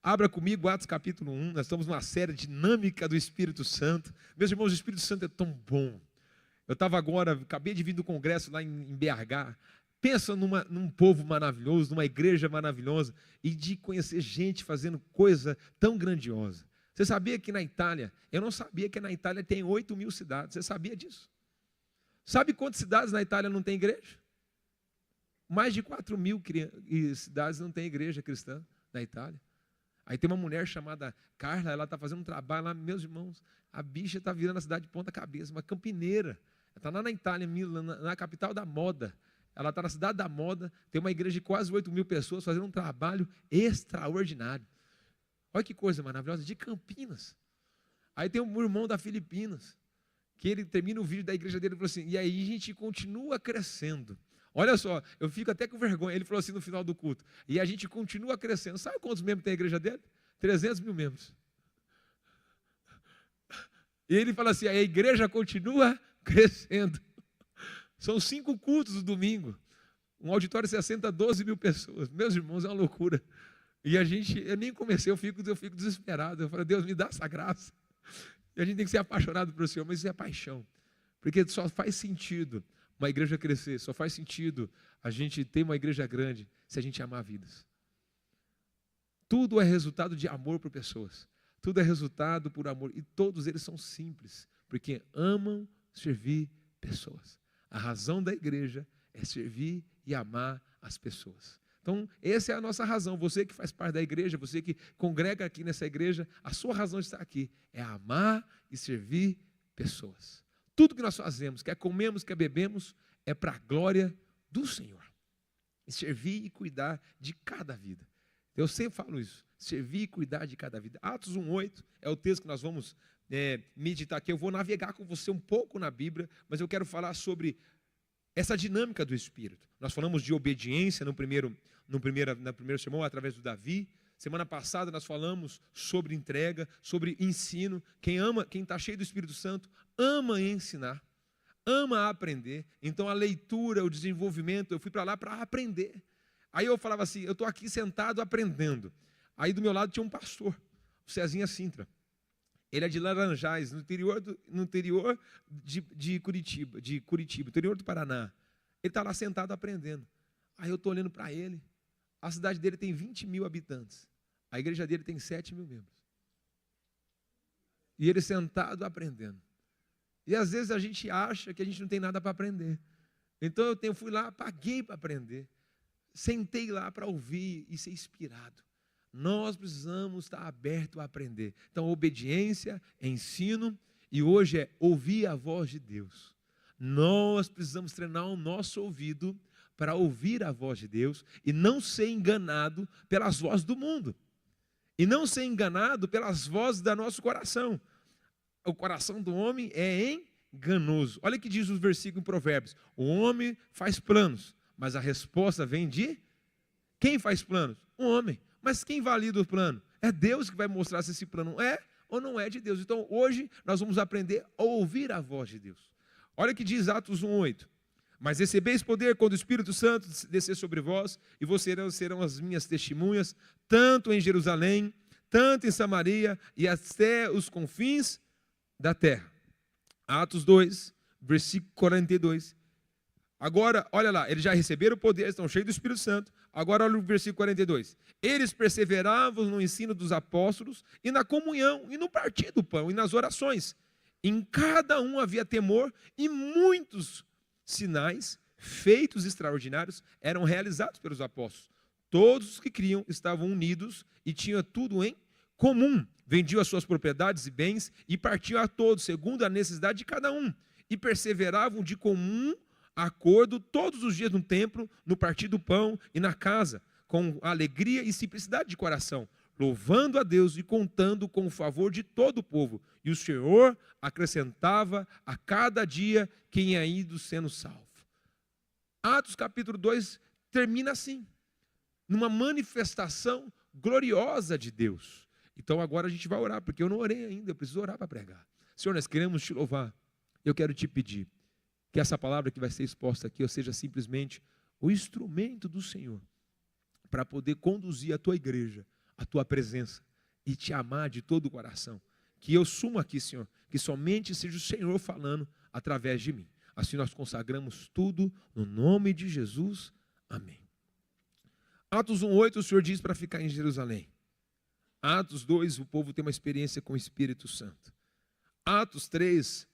Abra comigo Atos capítulo 1, nós estamos numa série dinâmica do Espírito Santo. Meus irmãos, o Espírito Santo é tão bom. Eu estava agora, acabei de vir do congresso lá em BH. Pensa num povo maravilhoso, numa igreja maravilhosa, e de conhecer gente fazendo coisa tão grandiosa. Você sabia que na Itália, eu não sabia que na Itália tem 8.000 cidades, você sabia disso? Sabe quantas cidades na Itália não tem igreja? Mais de 4.000 cidades não tem igreja cristã na Itália. Aí tem uma mulher chamada Carla, ela está fazendo um trabalho lá, meus irmãos, a bicha está virando a cidade de ponta cabeça, uma campineira. Ela está lá na Itália, na capital da moda. Ela está na cidade da moda, tem uma igreja de quase 8.000 pessoas fazendo um trabalho extraordinário. Olha que coisa maravilhosa, de Campinas. Aí tem um irmão da Filipinas, que ele termina o vídeo da igreja dele e falou assim, e aí a gente continua crescendo. Olha só, eu fico até com vergonha. Ele falou assim no final do culto, e a gente continua crescendo. Sabe quantos membros tem a igreja dele? 300.000 membros. E ele fala assim, a igreja continua crescendo. São 5 cultos no domingo. Um auditório 60, 12.000 pessoas. Meus irmãos, é uma loucura. E eu nem comecei, eu fico desesperado. Eu falo, Deus, me dá essa graça. E a gente tem que ser apaixonado pelo Senhor, mas isso é paixão. Porque só faz sentido uma igreja crescer, só faz sentido a gente ter uma igreja grande se a gente amar vidas. Tudo é resultado de amor por pessoas. Tudo é resultado por amor. E todos eles são simples, porque amam servir pessoas. A razão da igreja é servir e amar as pessoas. Então, essa é a nossa razão. Você que faz parte da igreja, você que congrega aqui nessa igreja, a sua razão de estar aqui é amar e servir pessoas. Tudo que nós fazemos, quer comemos, quer bebemos, é para a glória do Senhor. E servir e cuidar de cada vida. Eu sempre falo isso, servir e cuidar de cada vida. Atos 1:8 é o texto que nós vamos meditar aqui. Eu vou navegar com você um pouco na Bíblia, mas eu quero falar sobre essa dinâmica do Espírito. Nós falamos de obediência no primeiro sermão, através do Davi. Semana passada nós falamos sobre entrega, sobre ensino. Quem está cheio do Espírito Santo, ama ensinar, ama aprender. Então a leitura, o desenvolvimento, eu fui para lá para aprender. Aí eu falava assim, eu estou aqui sentado aprendendo. Aí do meu lado tinha um pastor, o Cezinha Sintra. Ele é de Laranjais, no interior de Curitiba, interior do Paraná. Ele está lá sentado aprendendo. Aí eu estou olhando para ele. A cidade dele tem 20.000 habitantes. A igreja dele tem 7.000 membros. E ele sentado aprendendo. E às vezes a gente acha que a gente não tem nada para aprender. Então eu fui lá, paguei para aprender. Sentei lá para ouvir e ser inspirado. Nós precisamos estar abertos a aprender. Então, obediência, ensino, e hoje é ouvir a voz de Deus. Nós precisamos treinar o nosso ouvido para ouvir a voz de Deus e não ser enganado pelas vozes do mundo. E não ser enganado pelas vozes do nosso coração. O coração do homem é enganoso. Olha o que diz o versículo em Provérbios. O homem faz planos, mas a resposta vem de... Quem faz planos? O homem. Mas quem valida o plano? É Deus que vai mostrar se esse plano é ou não é de Deus. Então hoje nós vamos aprender a ouvir a voz de Deus. Olha o que diz Atos 1:8. Mas recebeis poder quando o Espírito Santo descer sobre vós, e vocês serão as minhas testemunhas, tanto em Jerusalém, tanto em Samaria, e até os confins da terra. Atos 2, versículo 42. Agora, olha lá, eles já receberam o poder, estão cheios do Espírito Santo. Agora olha o versículo 42. Eles perseveravam no ensino dos apóstolos, e na comunhão, e no partir do pão, e nas orações. Em cada um havia temor, e muitos sinais, feitos extraordinários, eram realizados pelos apóstolos. Todos os que criam estavam unidos e tinham tudo em comum. Vendiam as suas propriedades e bens e partiam a todos, segundo a necessidade de cada um. E perseveravam de comum acordo todos os dias no templo, no partir do pão e na casa, com alegria e simplicidade de coração, louvando a Deus e contando com o favor de todo o povo. E o Senhor acrescentava a cada dia quem ia indo sendo salvo. Atos capítulo 2 termina assim, numa manifestação gloriosa de Deus. Então agora a gente vai orar, porque eu não orei ainda, eu preciso orar para pregar. Senhor, nós queremos te louvar. Eu quero te pedir que essa palavra que vai ser exposta aqui, eu seja simplesmente o instrumento do Senhor para poder conduzir a tua igreja a tua presença e te amar de todo o coração. Que eu sumo aqui, Senhor, que somente seja o Senhor falando através de mim. Assim nós consagramos tudo no nome de Jesus. Amém. Atos 1:8, o Senhor diz para ficar em Jerusalém. Atos 2, o povo tem uma experiência com o Espírito Santo. Atos 3,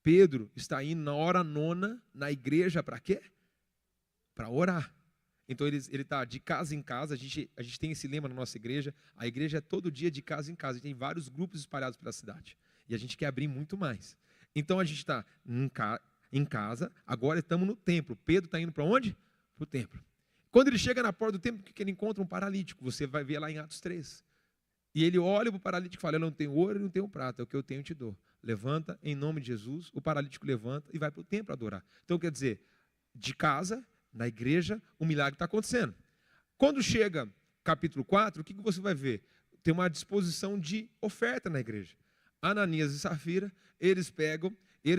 Pedro está indo na hora nona na igreja para quê? Para orar. Então ele está de casa em casa, a gente tem esse lema na nossa igreja, a igreja é todo dia de casa em casa, tem vários grupos espalhados pela cidade, e a gente quer abrir muito mais. Então a gente está em casa, agora estamos no templo. Pedro está indo para onde? Para o templo. Quando ele chega na porta do templo, o que ele encontra? Um paralítico, você vai ver lá em Atos 3. E ele olha para o paralítico e fala, eu não tenho ouro e não tenho prata, é o que eu tenho eu te dou. Levanta em nome de Jesus, o paralítico levanta e vai para o templo adorar. Então quer dizer, de casa, na igreja, o milagre está acontecendo. Quando chega capítulo 4, o que você vai ver? Tem uma disposição de oferta na igreja. Ananias e Safira, eles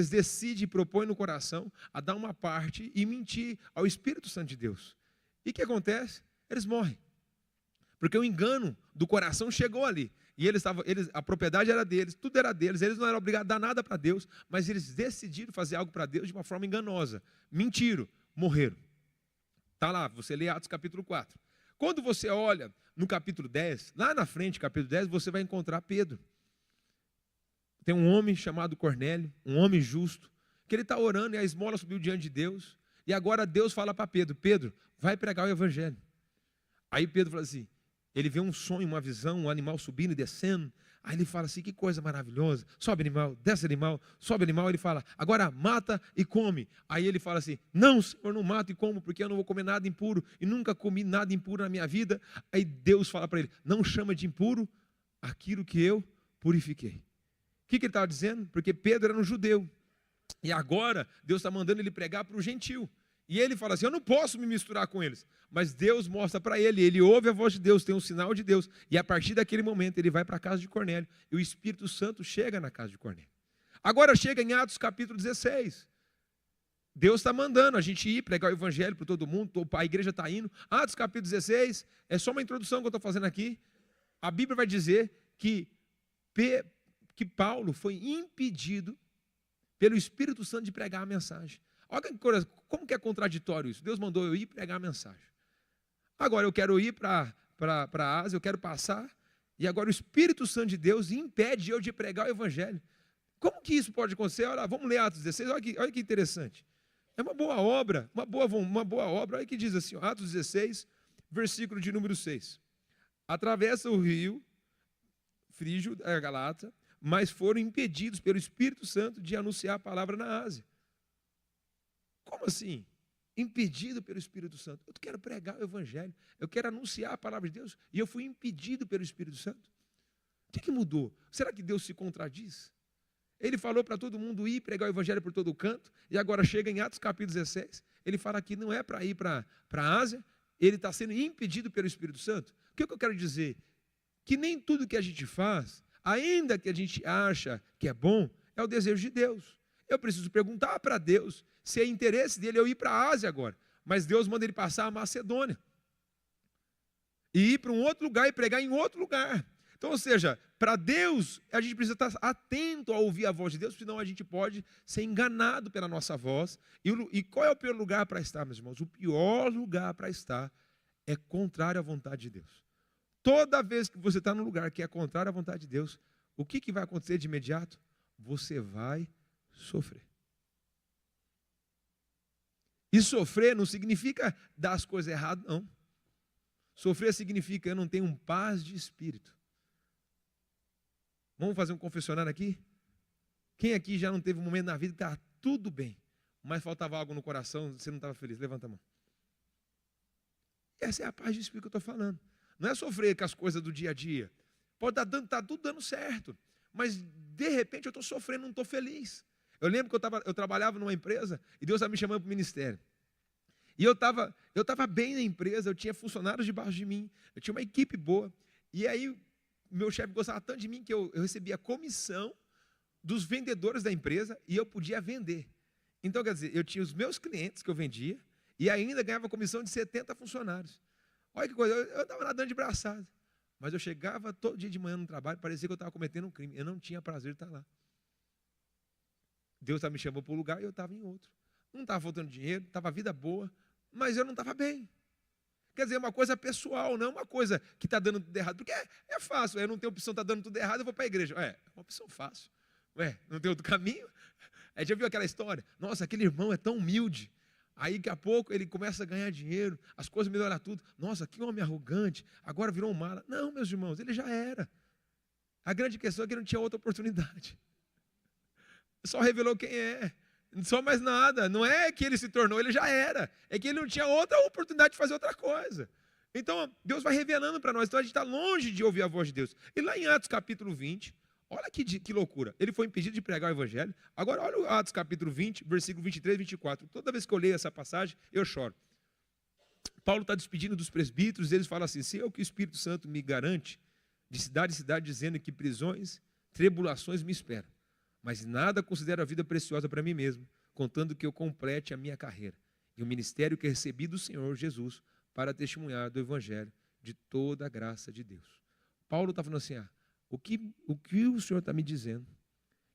decidem e propõem no coração a dar uma parte e mentir ao Espírito Santo de Deus. E o que acontece? Eles morrem. Porque o engano do coração chegou ali. E a propriedade era deles, tudo era deles, eles não eram obrigados a dar nada para Deus, mas eles decidiram fazer algo para Deus de uma forma enganosa. Mentiram, morreram. Está lá, você lê Atos capítulo 4. Quando você olha no capítulo 10, lá na frente, capítulo 10, você vai encontrar Pedro. Tem um homem chamado Cornélio, um homem justo, que ele está orando e a esmola subiu diante de Deus. E agora Deus fala para Pedro, Pedro, vai pregar o evangelho. Aí Pedro fala assim, ele vê um sonho, uma visão, um animal subindo e descendo. Aí ele fala assim, que coisa maravilhosa. Sobe animal, desce animal, sobe animal. Ele fala, agora mata e come. Aí ele fala assim, não, Senhor, não mato e como, porque eu não vou comer nada impuro. E nunca comi nada impuro na minha vida. Aí Deus fala para ele, não chama de impuro aquilo que eu purifiquei. O que ele estava dizendo? Porque Pedro era um judeu. E agora Deus está mandando ele pregar para o gentil. E ele fala assim, eu não posso me misturar com eles. Mas Deus mostra para ele, ele ouve a voz de Deus, tem um sinal de Deus. E a partir daquele momento ele vai para a casa de Cornélio. E o Espírito Santo chega na casa de Cornélio. Agora chega em Atos capítulo 16. Deus está mandando a gente ir pregar o evangelho para todo mundo, a igreja está indo. Atos capítulo 16, é só uma introdução que eu estou fazendo aqui. A Bíblia vai dizer que Paulo foi impedido pelo Espírito Santo de pregar a mensagem. Olha como que é contraditório isso. Deus mandou eu ir pregar a mensagem. Agora eu quero ir para a Ásia, eu quero passar, e agora o Espírito Santo de Deus impede eu de pregar o evangelho. Como que isso pode acontecer? Olha, vamos ler Atos 16, olha que interessante. É uma boa obra, uma boa obra. Olha que diz assim, Atos 16, versículo de número 6. Atravessa o rio Frígio, a Galata, mas foram impedidos pelo Espírito Santo de anunciar a palavra na Ásia. Como assim? Impedido pelo Espírito Santo. Eu quero pregar o evangelho, eu quero anunciar a palavra de Deus, e eu fui impedido pelo Espírito Santo. O que mudou? Será que Deus se contradiz? Ele falou para todo mundo ir pregar o evangelho por todo canto, e agora chega em Atos capítulo 16, ele fala que não é para ir para a Ásia, ele está sendo impedido pelo Espírito Santo. O que eu quero dizer? Que nem tudo que a gente faz, ainda que a gente acha que é bom, é o desejo de Deus. Eu preciso perguntar para Deus se é interesse dele eu ir para a Ásia agora. Mas Deus manda ele passar a Macedônia. E ir para um outro lugar e pregar em outro lugar. Então, ou seja, para Deus, a gente precisa estar atento a ouvir a voz de Deus, senão a gente pode ser enganado pela nossa voz. E qual é o pior lugar para estar, meus irmãos? O pior lugar para estar é contrário à vontade de Deus. Toda vez que você está num lugar que é contrário à vontade de Deus, o que vai acontecer de imediato? Você vai sofrer. E sofrer não significa dar as coisas erradas, não. Sofrer significa eu não tenho paz de espírito. Vamos fazer um confessionário aqui? Quem aqui já não teve um momento na vida que estava tudo bem, mas faltava algo no coração, você não estava feliz? Levanta a mão. Essa é a paz de espírito que eu estou falando. Não é sofrer com as coisas do dia a dia. Pode estar tudo dando certo, mas de repente eu estou sofrendo, não estou feliz. Eu lembro que eu trabalhava numa empresa e Deus estava me chamando para o ministério. E eu estava bem na empresa, eu tinha funcionários debaixo de mim, eu tinha uma equipe boa. E aí meu chefe gostava tanto de mim que eu recebia a comissão dos vendedores da empresa e eu podia vender. Então, quer dizer, eu tinha os meus clientes que eu vendia e ainda ganhava comissão de 70 funcionários. Olha que coisa, eu estava nadando de braçada. Mas eu chegava todo dia de manhã no trabalho, parecia que eu estava cometendo um crime. Eu não tinha prazer de estar lá. Deus me chamou para um lugar e eu estava em outro. Não estava faltando dinheiro, estava a vida boa, mas eu não estava bem. Quer dizer, é uma coisa pessoal, não é uma coisa que está dando tudo errado. Porque é fácil, eu não tenho opção, está dando tudo errado, eu vou para a igreja. É uma opção fácil. Não tem outro caminho? Aí já viu aquela história? Nossa, aquele irmão é tão humilde. Aí daqui a pouco ele começa a ganhar dinheiro, as coisas melhoram tudo. Nossa, que homem arrogante, agora virou um mala. Não, meus irmãos, ele já era. A grande questão é que ele não tinha outra oportunidade. Só revelou quem é. Só mais nada. Não é que ele se tornou, ele já era. É que ele não tinha outra oportunidade de fazer outra coisa. Então, Deus vai revelando para nós. Então, a gente está longe de ouvir a voz de Deus. E lá em Atos capítulo 20, olha que loucura. Ele foi impedido de pregar o evangelho. Agora, olha o Atos capítulo 20, versículo 23 e 24. Toda vez que eu leio essa passagem, eu choro. Paulo está despedindo dos presbíteros, eles falam assim: se é o que o Espírito Santo me garante, de cidade em cidade, dizendo que prisões, tribulações me esperam. Mas nada considero a vida preciosa para mim mesmo, contando que eu complete a minha carreira e o ministério que recebi do Senhor Jesus para testemunhar do evangelho de toda a graça de Deus. Paulo está falando assim: o que o Senhor está me dizendo?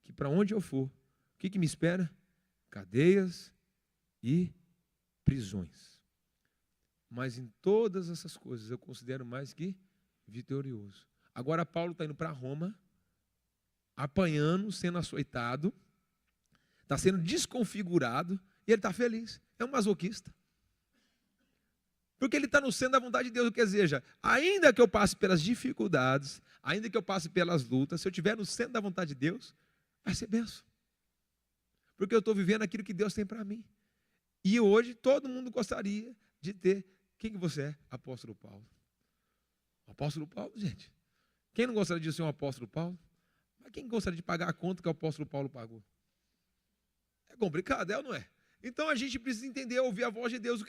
Que para onde eu for, o que me espera? Cadeias e prisões. Mas em todas essas coisas eu considero mais que vitorioso. Agora Paulo está indo para Roma, apanhando, sendo açoitado, está sendo desconfigurado, e ele está feliz. É um masoquista. Porque ele está no centro da vontade de Deus. Quer dizer, ainda que eu passe pelas dificuldades, ainda que eu passe pelas lutas, se eu estiver no centro da vontade de Deus, vai ser bênção. Porque eu estou vivendo aquilo que Deus tem para mim. E hoje todo mundo gostaria de ter. Quem que você é? Apóstolo Paulo. Apóstolo Paulo, gente. Quem não gostaria de ser um apóstolo Paulo? Mas quem gostaria de pagar a conta que o apóstolo Paulo pagou? É complicado, é ou não é? Então a gente precisa entender, ouvir a voz de Deus.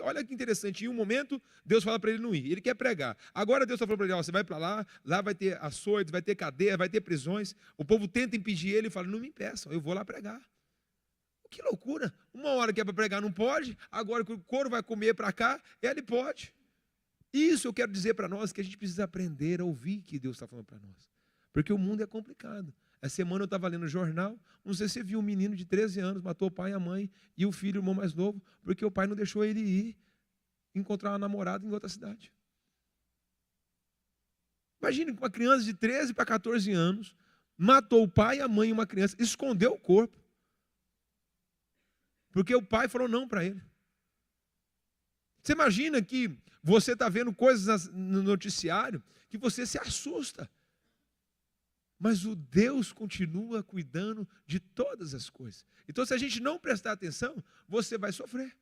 Olha que interessante, em um momento Deus fala para ele não ir, ele quer pregar. Agora Deus está falando para ele: você vai para lá vai ter açoites, vai ter cadeia, vai ter prisões. O povo tenta impedir ele e fala: não me impeçam, eu vou lá pregar. Que loucura, uma hora que é para pregar não pode, agora que o couro vai comer para cá, ele pode. Isso eu quero dizer para nós, que a gente precisa aprender a ouvir o que Deus está falando para nós. Porque o mundo é complicado. Essa semana eu estava lendo o jornal, não sei se você viu um menino de 13 anos, matou o pai e a mãe, e o filho, o irmão mais novo, porque o pai não deixou ele ir encontrar uma namorada em outra cidade. Imagine uma criança de 13 para 14 anos, matou o pai e a mãe e uma criança, escondeu o corpo. Porque o pai falou não para ele. Você imagina que você está vendo coisas no noticiário que você se assusta. Mas o Deus continua cuidando de todas as coisas. Então, se a gente não prestar atenção, você vai sofrer.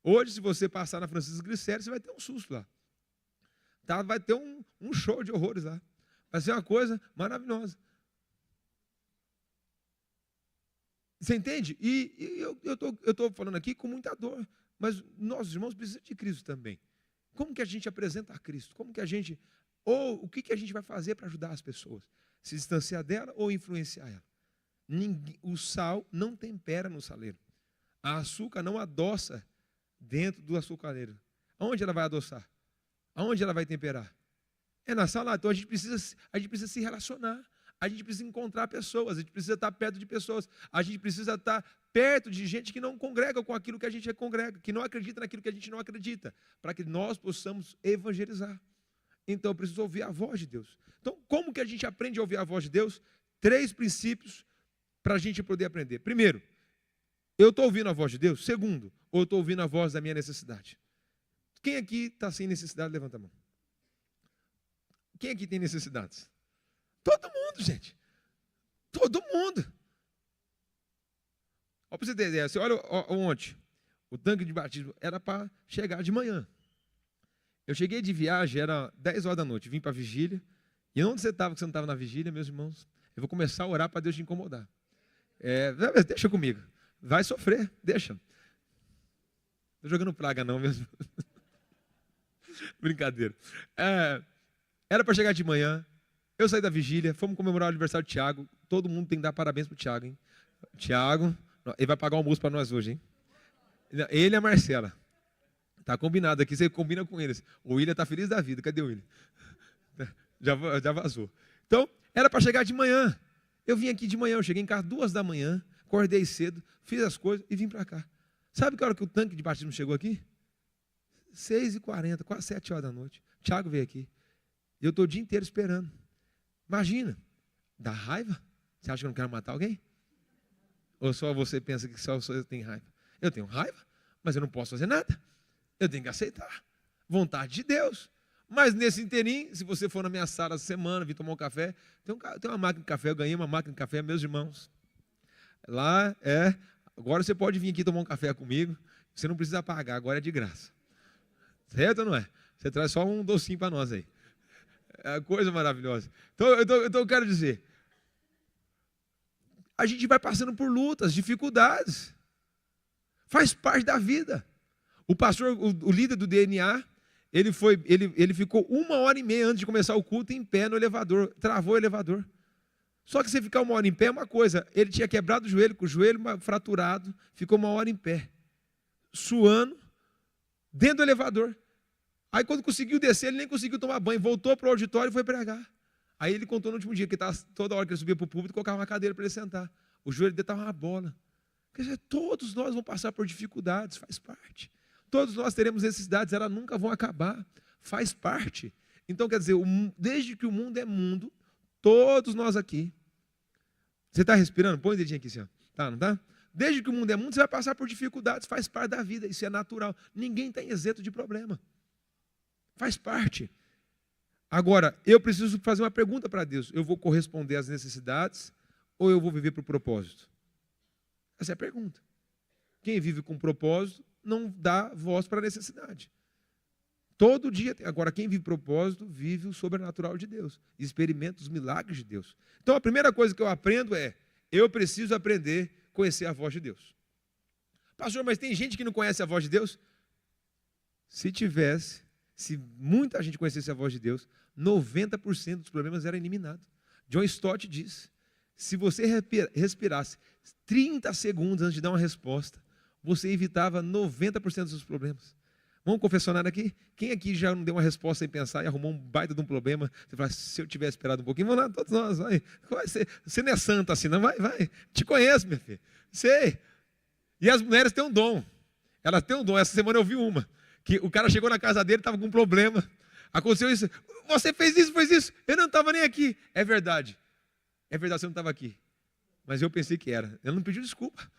Hoje, se você passar na Francisco Glicério, você vai ter um susto lá. Tá? Vai ter um show de horrores lá. Vai ser uma coisa maravilhosa. Você entende? E eu estou falando aqui com muita dor. Mas nossos irmãos precisam de Cristo também. Como que a gente apresenta a Cristo? Como que a gente... Ou o que a gente vai fazer para ajudar as pessoas? Se distanciar dela ou influenciar ela? O sal não tempera no saleiro. A açúcar não adoça dentro do açucareiro. Aonde ela vai adoçar? Aonde ela vai temperar? É na salada. Então a gente precisa se relacionar. A gente precisa encontrar pessoas, a gente precisa estar perto de pessoas, a gente precisa estar perto de gente que não congrega com aquilo que a gente congrega, que não acredita naquilo que a gente não acredita, para que nós possamos evangelizar. Então eu preciso ouvir a voz de Deus. Então, como que a gente aprende a ouvir a voz de Deus? 3 princípios para a gente poder aprender. Primeiro, eu estou ouvindo a voz de Deus? Segundo, ou eu estou ouvindo a voz da minha necessidade? Quem aqui está sem necessidade? Levanta a mão. Quem aqui tem necessidades? Todo mundo, gente. Todo mundo. Ó, para você ter ideia, você olha ontem, o tanque de batismo era para chegar de manhã. Eu cheguei de viagem, era 10 horas da noite, vim para a vigília. E onde você estava que você não estava na vigília, meus irmãos? Eu vou começar a orar para Deus te incomodar. Deixa comigo. Vai sofrer, deixa. Não estou jogando praga não mesmo. Brincadeira. Era para chegar de manhã. Eu saí da vigília, fomos comemorar o aniversário do Tiago. Todo mundo tem que dar parabéns para o Tiago, hein? Tiago, ele vai pagar o almoço para nós hoje, hein? Ele e a Marcela. Tá combinado aqui, você combina com eles. O William está feliz da vida, cadê o William? Já vazou. Então, era para chegar de manhã. Eu vim aqui de manhã, eu cheguei em casa 2 da manhã, acordei cedo, fiz as coisas e vim para cá. Sabe que hora que o tanque de batismo chegou aqui? 6h40, quase 7 horas da noite. O Thiago veio aqui. E eu estou o dia inteiro esperando. Imagina, dá raiva? Você acha que eu não quero matar alguém? Ou só você pensa que só você tem raiva? Eu tenho raiva, mas eu não posso fazer nada. Eu tenho que aceitar. Vontade de Deus. Mas nesse inteirinho, se você for na minha sala essa semana, vir tomar um café, tem uma máquina de café, eu ganhei uma máquina de café, meus irmãos. Lá agora você pode vir aqui tomar um café comigo, você não precisa pagar, agora é de graça. Certo ou não é? Você traz só um docinho para nós aí. É coisa maravilhosa. Então eu quero dizer, a gente vai passando por lutas, dificuldades. Faz parte da vida. O pastor, o líder do DNA, ele ficou 1h30 antes de começar o culto em pé no elevador, travou o elevador. Só que você ficar 1 hora em pé é uma coisa, ele tinha quebrado o joelho, com o joelho fraturado, ficou 1 hora em pé, suando, dentro do elevador. Aí quando conseguiu descer, ele nem conseguiu tomar banho, voltou para o auditório e foi pregar. Aí ele contou no último dia, que toda hora que ele subia para o púlpito, colocava uma cadeira para ele sentar. O joelho dele estava uma bola. Quer dizer, todos nós vamos passar por dificuldades, faz parte. Todos nós teremos necessidades, elas nunca vão acabar, faz parte. Então, quer dizer, desde que o mundo é mundo, todos nós aqui. Você está respirando? Põe o dedinho aqui, senhor. Tá, não está? Desde que o mundo é mundo, você vai passar por dificuldades, faz parte da vida, isso é natural. Ninguém está isento de problema. Faz parte. Agora, eu preciso fazer uma pergunta para Deus. Eu vou corresponder às necessidades ou eu vou viver para o propósito? Essa é a pergunta. Quem vive com propósito não dá voz para a necessidade. Todo dia. Agora, quem vive propósito, vive o sobrenatural de Deus. Experimenta os milagres de Deus. Então, a primeira coisa que eu aprendo eu preciso aprender a conhecer a voz de Deus. Pastor, mas tem gente que não conhece a voz de Deus? Se muita gente conhecesse a voz de Deus, 90% dos problemas eram eliminados. John Stott diz, se você respirasse 30 segundos antes de dar uma resposta, você evitava 90% dos seus problemas. Vamos confessionar aqui? Quem aqui já não deu uma resposta sem pensar e arrumou um baita de um problema? Você fala, se eu tivesse esperado um pouquinho, vamos lá, todos nós, vai. Você não é santa assim, não? Vai. Te conheço, minha filha. Sei. E as mulheres têm um dom. Elas têm um dom. Essa semana eu vi uma. Que o cara chegou na casa dele, estava com um problema. Aconteceu isso. Você fez isso. Eu não estava nem aqui. É verdade. É verdade, você não estava aqui. Mas eu pensei que era. Ela não pediu desculpa.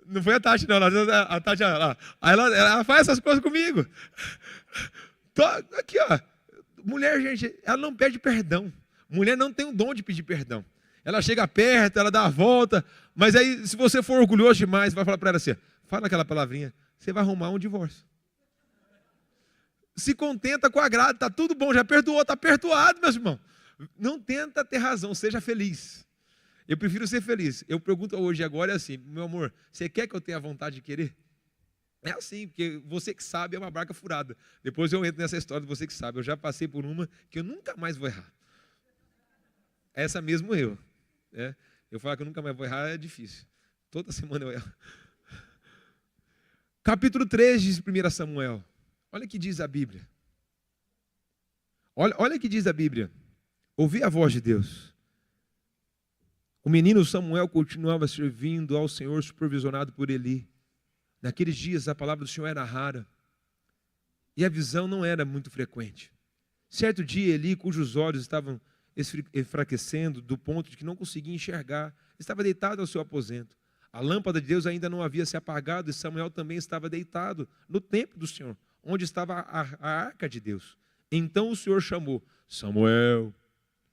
Não foi a Tati, não. A Tati, ela faz essas coisas comigo. Aqui, ó. Mulher, gente, ela não pede perdão. Mulher não tem o dom de pedir perdão. Ela chega perto, ela dá a volta. Mas aí, se você for orgulhoso demais, vai falar para ela assim, fala aquela palavrinha, você vai arrumar um divórcio. Se contenta com a grade, está tudo bom, já perdoou, está perdoado, meus irmãos. Não tenta ter razão, seja feliz. Eu prefiro ser feliz. Eu pergunto hoje agora é assim, meu amor, você quer que eu tenha vontade de querer? É assim, porque você que sabe é uma barca furada. Depois eu entro nessa história de você que sabe. Eu já passei por uma que eu nunca mais vou errar. Essa mesmo eu. Eu falar que eu nunca mais vou errar é difícil. Toda semana eu erro. Capítulo 3 de 1 Samuel. Olha o que diz a Bíblia. Olha o que diz a Bíblia. Ouvi a voz de Deus. O menino Samuel continuava servindo ao Senhor, supervisionado por Eli. Naqueles dias a palavra do Senhor era rara e a visão não era muito frequente. Certo dia, Eli, cujos olhos estavam enfraquecendo do ponto de que não conseguia enxergar, estava deitado ao seu aposento. A lâmpada de Deus ainda não havia se apagado e Samuel também estava deitado no templo do Senhor, onde estava a arca de Deus. Então o Senhor chamou, Samuel,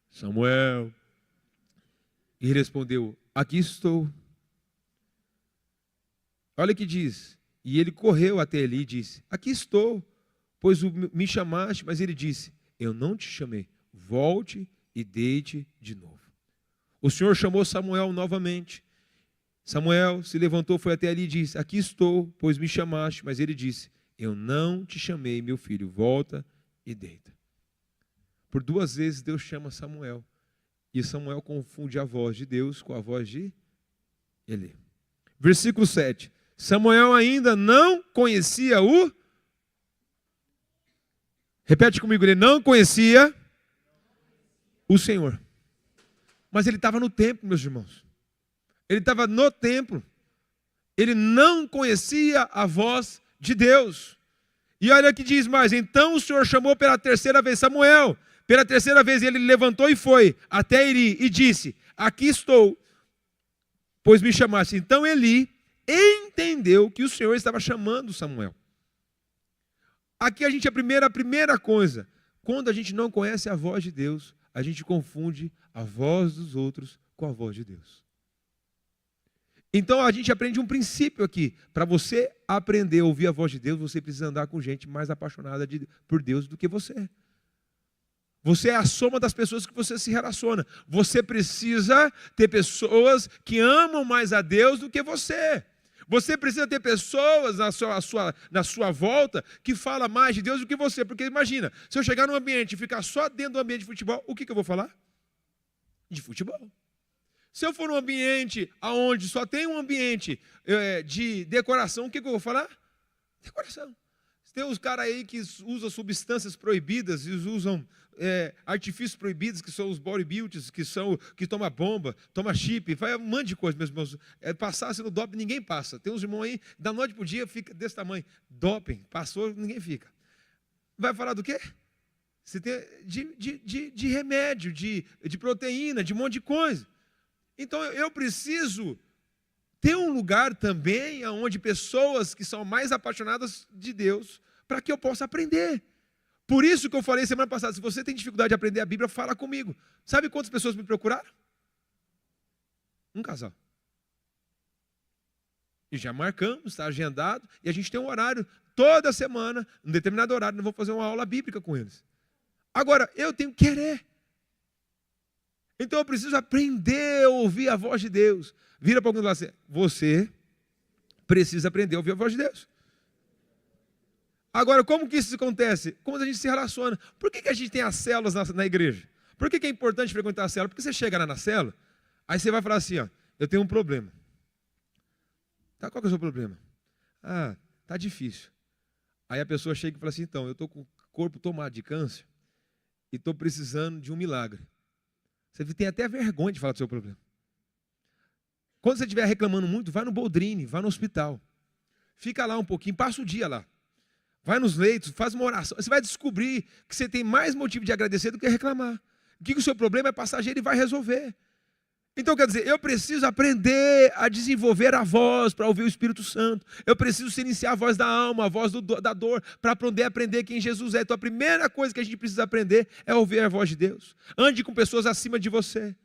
Samuel. E ele respondeu, aqui estou. Olha o que diz. E ele correu até Eli e disse, aqui estou, pois me chamaste. Mas ele disse, eu não te chamei, volte e deite de novo. O Senhor chamou Samuel novamente. Samuel se levantou, foi até Eli e disse, aqui estou, pois me chamaste. Mas ele disse, eu não te chamei, meu filho, volta e deita. Por 2 vezes Deus chama Samuel. E Samuel confunde a voz de Deus com a voz de Eli. Versículo 7. Samuel ainda não conhecia o... Repete comigo, ele não conhecia o Senhor. Mas ele estava no templo, meus irmãos. Ele estava no templo. Ele não conhecia a voz de Deus. E olha o que diz mais. Então o Senhor chamou pela terceira vez Samuel. Pela terceira vez ele levantou e foi até Eli e disse: aqui estou, pois me chamaste. Então Eli entendeu que o Senhor estava chamando Samuel. Aqui a primeira coisa. Quando a gente não conhece a voz de Deus, a gente confunde a voz dos outros com a voz de Deus. Então a gente aprende um princípio aqui. Para você aprender a ouvir a voz de Deus, você precisa andar com gente mais apaixonada por Deus do que você. Você é a soma das pessoas que você se relaciona. Você precisa ter pessoas que amam mais a Deus do que você. Você precisa ter pessoas na sua volta que falam mais de Deus do que você. Porque imagina, se eu chegar num ambiente e ficar só dentro do ambiente de futebol, o que eu vou falar? De futebol. Se eu for num ambiente onde só tem um ambiente de decoração, o que eu vou falar? Decoração. Tem uns caras aí que usam substâncias proibidas e usam artifícios proibidos, que são os bodybuilders, que toma bomba, toma chip, faz um monte de coisa, meus irmãos. Passasse no doping, ninguém passa. Tem uns irmãos aí, da noite para o dia, fica desse tamanho. Doping, passou, ninguém fica. Vai falar do quê? Você tem de remédio, de proteína, de um monte de coisa. Então eu preciso ter um lugar também onde pessoas que são mais apaixonadas de Deus, para que eu possa aprender. Por isso que eu falei semana passada, se você tem dificuldade de aprender a Bíblia, fala comigo. Sabe quantas pessoas me procuraram? Um casal. E já marcamos, está agendado, e a gente tem um horário, toda semana, um determinado horário, nós vamos fazer uma aula bíblica com eles. Agora, eu tenho que querer. Então eu preciso aprender a ouvir a voz de Deus. Vira para alguém e fala assim: você precisa aprender a ouvir a voz de Deus. Agora, como que isso acontece? Como a gente se relaciona. Por que a gente tem as células na igreja? Por que é importante frequentar a célula? Porque você chega lá na célula, aí você vai falar assim: ó, eu tenho um problema. Tá, qual que é o seu problema? Ah, tá difícil. Aí a pessoa chega e fala assim: então, eu estou com o corpo tomado de câncer e estou precisando de um milagre. Você tem até vergonha de falar do seu problema. Quando você estiver reclamando muito, vai no Boldrini, vai no hospital. Fica lá um pouquinho, passa o dia lá. Vai nos leitos, faz uma oração. Você vai descobrir que você tem mais motivo de agradecer do que reclamar. Que o seu problema é passageiro e vai resolver. Então, quer dizer, eu preciso aprender a desenvolver a voz para ouvir o Espírito Santo. Eu preciso silenciar a voz da alma, a voz da dor, para aprender quem Jesus é. Então, a primeira coisa que a gente precisa aprender é ouvir a voz de Deus. Ande com pessoas acima de você.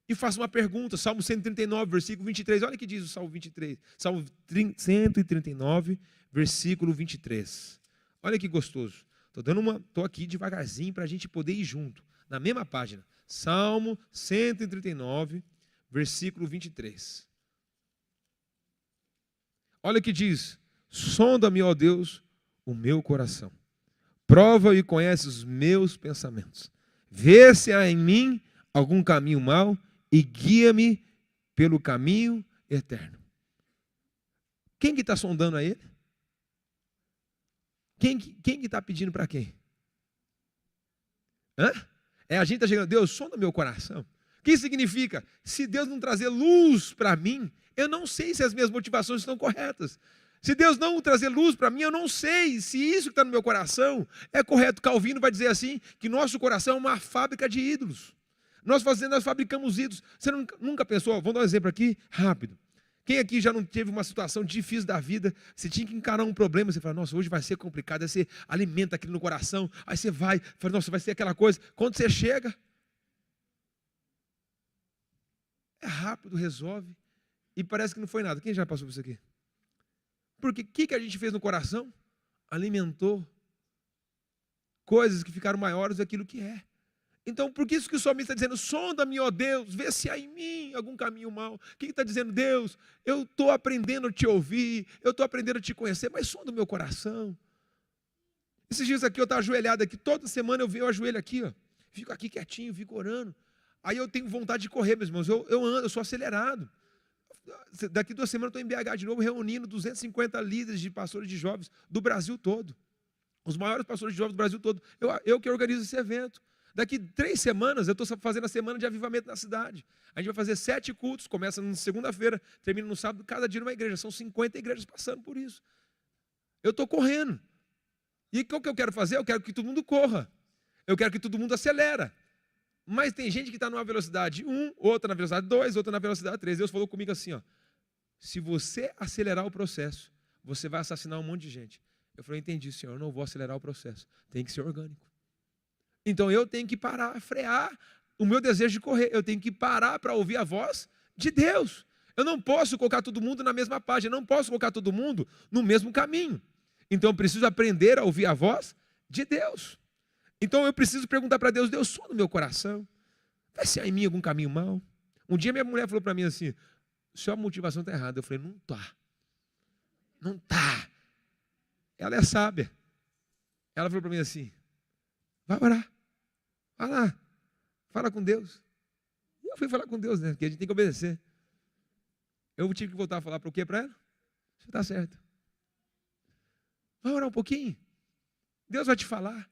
E faça uma pergunta, Salmo 139, versículo 23. Olha o que diz o Salmo 23. Salmo 139, versículo 23. Olha que gostoso. Estou aqui devagarzinho para a gente poder ir junto. Na mesma página. Salmo 139, versículo 23. Olha o que diz: sonda-me, ó Deus, o meu coração. Prova e conhece os meus pensamentos. Vê se há em mim algum caminho mau e guia-me pelo caminho eterno. Quem que está sondando a ele? Quem que está pedindo para quem? Hã? A gente está chegando: Deus, sonda meu coração. O que significa? Se Deus não trazer luz para mim, eu não sei se as minhas motivações estão corretas. Se Deus não trazer luz para mim, eu não sei se isso que está no meu coração é correto. Calvino vai dizer assim, que nosso coração é uma fábrica de ídolos. Nós fabricamos ídolos. Você nunca pensou? Vamos dar um exemplo aqui, rápido. Quem aqui já não teve uma situação difícil da vida, você tinha que encarar um problema, você fala: nossa, hoje vai ser complicado, aí você alimenta aquilo no coração, aí você fala: nossa, vai ser aquela coisa. Quando você chega, é rápido, resolve, e parece que não foi nada. Quem já passou por isso aqui? Porque o que a gente fez no coração? Alimentou coisas que ficaram maiores daquilo que é. Então, por que isso que o salmista está dizendo: sonda-me, ó Deus, vê se há em mim algum caminho mau. O que está dizendo? Deus, eu estou aprendendo a te ouvir, eu estou aprendendo a te conhecer, mas sonda o meu coração. Esses dias aqui eu estava ajoelhado aqui, toda semana eu venho, eu ajoelho aqui, ó, fico aqui quietinho, fico orando. Aí eu tenho vontade de correr, meus irmãos, eu ando, eu sou acelerado. Daqui 2 semanas eu estou em BH de novo, reunindo 250 líderes de pastores de jovens do Brasil todo. Os maiores pastores de jovens do Brasil todo. Eu que organizo esse evento. Daqui 3 semanas, eu estou fazendo a semana de avivamento na cidade. A gente vai fazer 7 cultos, começa na segunda-feira, termina no sábado, cada dia numa igreja. São 50 igrejas passando por isso. Eu estou correndo. E o que eu quero fazer? Eu quero que todo mundo corra. Eu quero que todo mundo acelera. Mas tem gente que está numa velocidade 1, outra na velocidade 2, outra na velocidade 3. Deus falou comigo assim, ó, se você acelerar o processo, você vai assassinar um monte de gente. Eu falei, entendi, Senhor, eu não vou acelerar o processo. Tem que ser orgânico. Então eu tenho que parar, frear o meu desejo de correr. Eu tenho que parar para ouvir a voz de Deus. Eu não posso colocar todo mundo na mesma página. Eu não posso colocar todo mundo no mesmo caminho. Então eu preciso aprender a ouvir a voz de Deus. Então eu preciso perguntar para Deus, Deus, só no meu coração. Vai ser em mim algum caminho mau? Um dia minha mulher falou para mim assim, sua motivação está errada. Eu falei, não está. Não está. Ela é sábia. Ela falou para mim assim, vai orar. Vai lá. Fala com Deus. E eu fui falar com Deus, né? Porque a gente tem que obedecer. Eu tive que voltar a falar para o quê para ela? Você está certo. Vai orar um pouquinho. Deus vai te falar.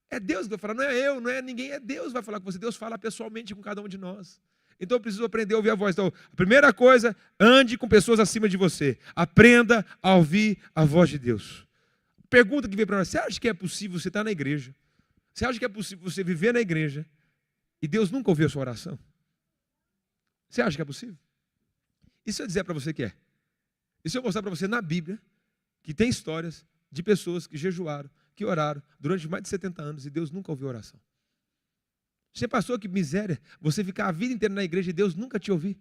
É Deus que vai falar, não é eu, não é ninguém, é Deus que vai falar com você. Deus fala pessoalmente com cada um de nós. Então eu preciso aprender a ouvir a voz. Então, a primeira coisa, ande com pessoas acima de você. Aprenda a ouvir a voz de Deus. Pergunta que veio para nós, você acha que é possível você estar na igreja? Você acha que é possível você viver na igreja e Deus nunca ouviu a sua oração? Você acha que é possível? E se eu dizer para você que é? E se eu mostrar para você na Bíblia que tem histórias de pessoas que jejuaram, que oraram durante mais de 70 anos e Deus nunca ouviu a oração? Você passou, que miséria, você ficar a vida inteira na igreja e Deus nunca te ouvir.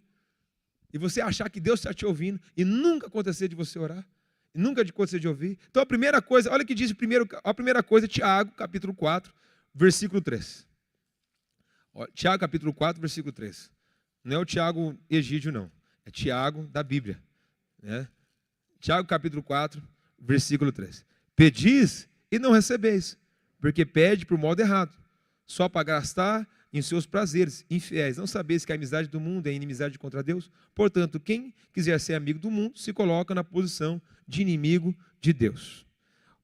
E você achar que Deus está te ouvindo e nunca acontecer de você orar. E nunca acontecer de ouvir. Então a primeira coisa, olha o que diz a primeira coisa, Tiago, capítulo 4, versículo 3. Olha, Tiago, capítulo 4, versículo 3. Não é o Tiago Egídio, não. É Tiago da Bíblia. Né? Tiago, capítulo 4, versículo 3. Pedis e não recebeis, porque pede por modo errado, só para gastar em seus prazeres infiéis. Não sabeis que a amizade do mundo é inimizade contra Deus? Portanto, quem quiser ser amigo do mundo, se coloca na posição de inimigo de Deus.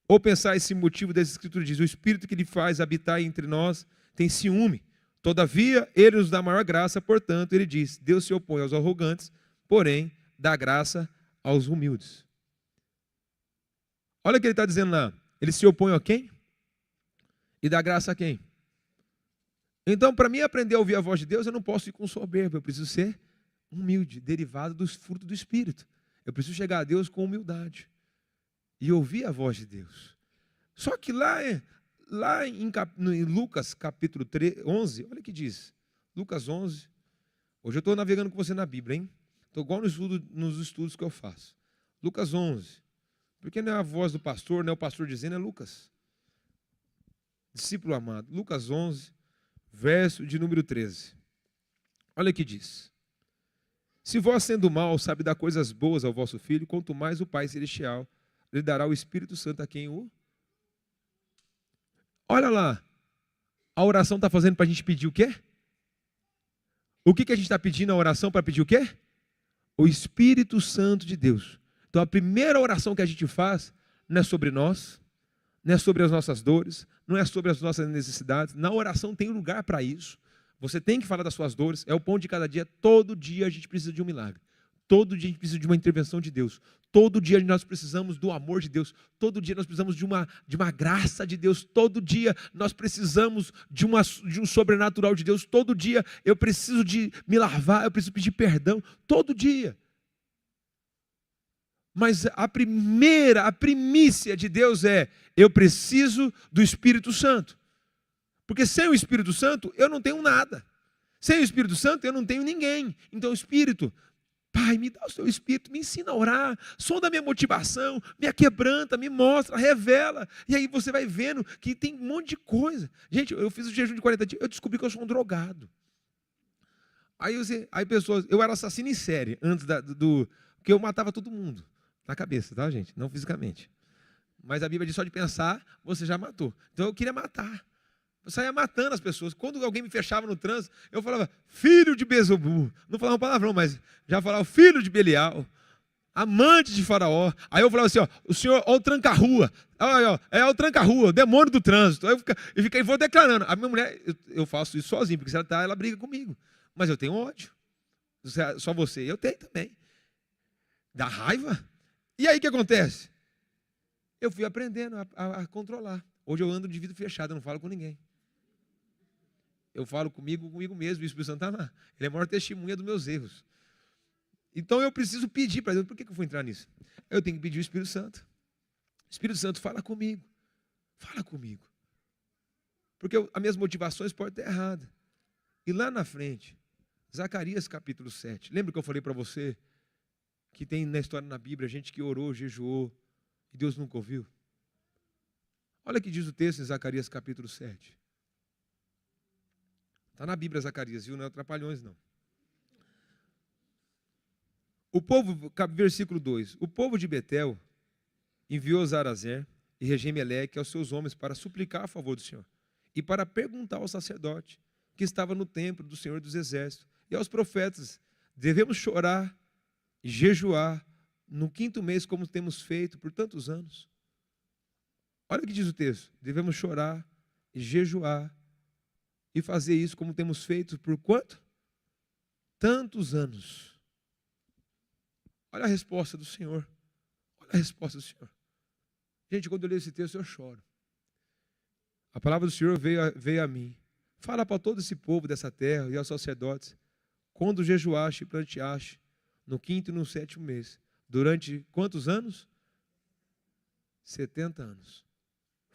Ou pensar esse motivo das Escrituras diz, o Espírito que lhe faz habitar entre nós tem ciúme. Todavia, ele nos dá maior graça, portanto, ele diz, Deus se opõe aos arrogantes, porém, dá graça aos humildes. Olha o que ele está dizendo lá. Ele se opõe a quem? E dá graça a quem? Então, para mim aprender a ouvir a voz de Deus, eu não posso ir com soberba, eu preciso ser humilde, derivado dos frutos do Espírito. Eu preciso chegar a Deus com humildade e ouvir a voz de Deus. Só que lá em Lucas capítulo 11, olha o que diz. Lucas 11. Hoje eu estou navegando com você na Bíblia, hein? Estou igual nos estudos que eu faço. Lucas 11. Porque não é a voz do pastor, não é o pastor dizendo, é Lucas. Discípulo amado. Lucas 11, verso de número 13. Olha o que diz. Se vós, sendo mal, sabe dar coisas boas ao vosso filho, quanto mais o Pai Celestial lhe dará o Espírito Santo a quem o... Olha lá, a oração está fazendo para a gente pedir o quê? O que a gente está pedindo na oração para pedir o quê? O Espírito Santo de Deus. Então a primeira oração que a gente faz não é sobre nós, não é sobre as nossas dores, não é sobre as nossas necessidades. Na oração tem lugar para isso. Você tem que falar das suas dores, é o pão de cada dia. Todo dia a gente precisa de um milagre. Todo dia a gente precisa de uma intervenção de Deus. Todo dia nós precisamos do amor de Deus. Todo dia nós precisamos de uma graça de Deus. Todo dia nós precisamos de um sobrenatural de Deus. Todo dia eu preciso de me lavar, eu preciso pedir perdão. Todo dia. Mas a primícia de Deus é, eu preciso do Espírito Santo. Porque sem o Espírito Santo, eu não tenho nada. Sem o Espírito Santo, eu não tenho ninguém. Então o Espírito, Pai, me dá o seu Espírito, me ensina a orar, sonda a minha motivação, me aquebranta, me mostra, revela. E aí você vai vendo que tem um monte de coisa. Gente, eu fiz o jejum de 40 dias, eu descobri que eu sou um drogado. Aí pessoas, eu era assassino em série, antes porque eu matava todo mundo. Na cabeça, tá, gente? Não fisicamente. Mas a Bíblia diz só de pensar, você já matou. Então eu queria matar. Eu saía matando as pessoas. Quando alguém me fechava no trânsito, eu falava, filho de Bezobu. Não falava um palavrão, mas já falava, filho de Belial. amante de Faraó. Aí eu falava assim, ó, o senhor, ó o tranca-rua. Ó, é o tranca-rua, o demônio do trânsito. Aí eu vou declarando. A minha mulher, eu faço isso sozinho, porque se ela tá, ela briga comigo. Mas eu tenho ódio. Só você, eu tenho também. Dá raiva. E aí o que acontece? Eu fui aprendendo a controlar. Hoje eu ando de vidro fechado, eu não falo com ninguém. Eu falo comigo mesmo, o Espírito Santo está lá. Ele é a maior testemunha dos meus erros. Então eu preciso pedir para Deus. Por que eu vou entrar nisso? Eu tenho que pedir o Espírito Santo. O Espírito Santo fala comigo. Fala comigo. Porque as minhas motivações podem estar erradas. E lá na frente, Zacarias capítulo 7. Lembra que eu falei para você que tem na história na Bíblia gente que orou, jejuou e Deus nunca ouviu? Olha o que diz o texto em Zacarias capítulo 7. Está na Bíblia Zacarias, viu? Não é trapalhões, não. O povo, versículo 2. O povo de Betel enviou Zarazer e Regem-Meleque aos seus homens para suplicar a favor do Senhor e para perguntar ao sacerdote que estava no templo do Senhor dos Exércitos e aos profetas: devemos chorar e jejuar no 5º mês como temos feito por tantos anos? Olha o que diz o texto. Devemos chorar e jejuar e fazer isso como temos feito por quanto? Tantos anos. Olha a resposta do Senhor. Olha a resposta do Senhor. Gente, quando eu leio esse texto eu choro. A palavra do Senhor veio a mim. Fala para todo esse povo dessa terra e aos sacerdotes: quando jejuaste e planteaste, no 5º e no 7º mês, durante quantos anos? 70 anos.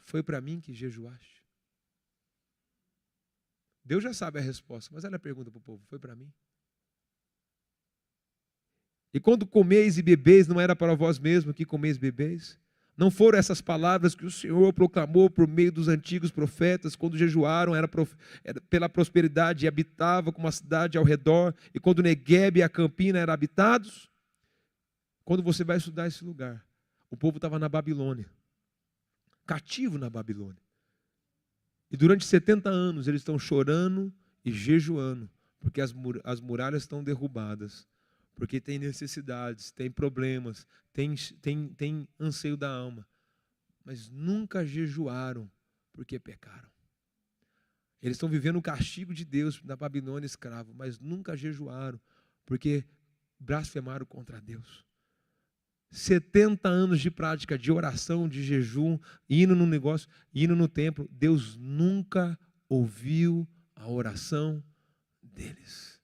Foi para mim que jejuaste? Deus já sabe a resposta, mas olha a pergunta para o povo: foi para mim? E quando comeis e bebeis, não era para vós mesmos que comeis e bebeis? Não foram essas palavras que o Senhor proclamou por meio dos antigos profetas, quando jejuaram, era pela prosperidade e habitava com uma cidade ao redor, e quando Neguebe e a Campina eram habitados? Quando você vai estudar esse lugar, o povo estava na Babilônia, cativo na Babilônia. E durante 70 anos eles estão chorando e jejuando, porque as muralhas estão derrubadas, porque tem necessidades, tem problemas, tem anseio da alma. Mas nunca jejuaram, porque pecaram. Eles estão vivendo o castigo de Deus na Babilônia escravo, mas nunca jejuaram, porque blasfemaram contra Deus. 70 anos de prática, de oração, de jejum, indo no negócio, indo no templo. Deus nunca ouviu a oração deles.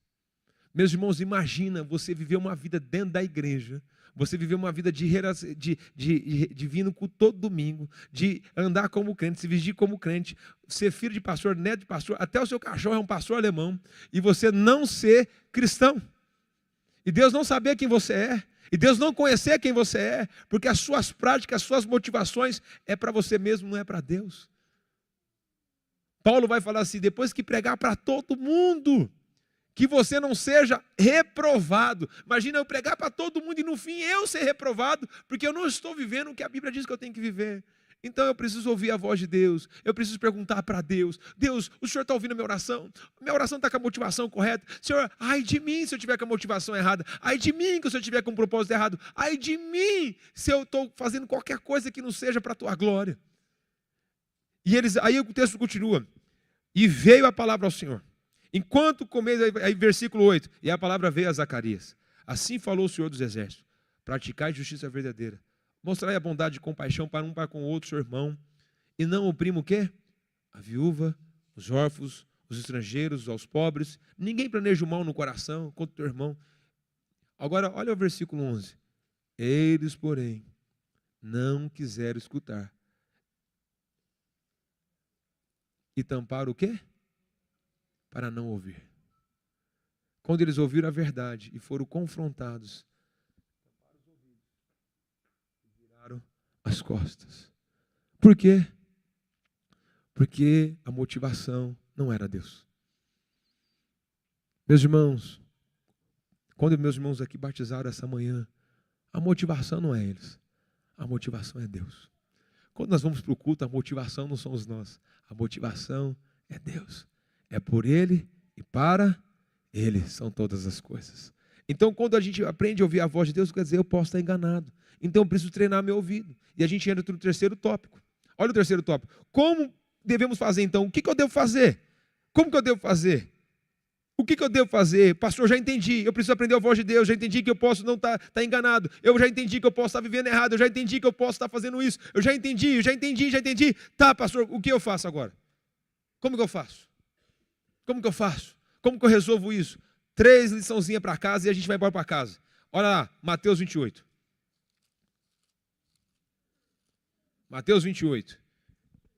Meus irmãos, imagina você viver uma vida dentro da igreja, você viver uma vida de vir no culto todo domingo, de andar como crente, se vestir como crente, ser filho de pastor, neto de pastor, até o seu cachorro é um pastor alemão, e você não ser cristão. E Deus não saber quem você é. E Deus não conhecer quem você é, porque as suas práticas, as suas motivações é para você mesmo, não é para Deus. Paulo vai falar assim: depois que pregar para todo mundo, que você não seja reprovado. Imagina eu pregar para todo mundo e no fim eu ser reprovado, porque eu não estou vivendo o que a Bíblia diz que eu tenho que viver. Então eu preciso ouvir a voz de Deus, eu preciso perguntar para Deus: Deus, o Senhor está ouvindo a minha oração? Minha oração está com a motivação correta? Senhor, ai de mim se eu tiver com a motivação errada, ai de mim se eu tiver com o propósito errado, ai de mim se eu estou fazendo qualquer coisa que não seja para a tua glória. Aí o texto continua: e veio a palavra ao Senhor, enquanto comeis, aí versículo 8, e a palavra veio a Zacarias: assim falou o Senhor dos Exércitos, praticai justiça verdadeira, mostrai a bondade e compaixão para um para com o outro, seu irmão, e não oprima o quê? A viúva, os órfãos, os estrangeiros, aos pobres. Ninguém planeja o mal no coração contra o teu irmão. Agora, olha o versículo 11. Eles, porém, não quiseram escutar. E tamparam o quê? Para não ouvir. Quando eles ouviram a verdade e foram confrontados, as costas. Por quê? Porque a motivação não era Deus. Meus irmãos, quando meus irmãos aqui batizaram essa manhã, a motivação não é eles, a motivação é Deus. Quando nós vamos para o culto, a motivação não somos nós, a motivação é Deus. É por Ele e para Ele são todas as coisas. Então, quando a gente aprende a ouvir a voz de Deus, quer dizer, eu posso estar enganado. Então, eu preciso treinar meu ouvido. E a gente entra no terceiro tópico. Olha o terceiro tópico. Como devemos fazer, então? O que eu devo fazer? Como que eu devo fazer? O que eu devo fazer? Pastor, já entendi. Eu preciso aprender a voz de Deus. Já entendi que eu posso não estar enganado. Eu já entendi que eu posso estar vivendo errado. Eu já entendi que eu posso estar fazendo isso. Eu já entendi. Tá, pastor, o que eu faço agora? Como que eu faço? Como que eu faço? Como que eu resolvo isso? 3 liçãozinhas para casa e a gente vai embora para casa. Olha lá, Mateus 28. Mateus 28,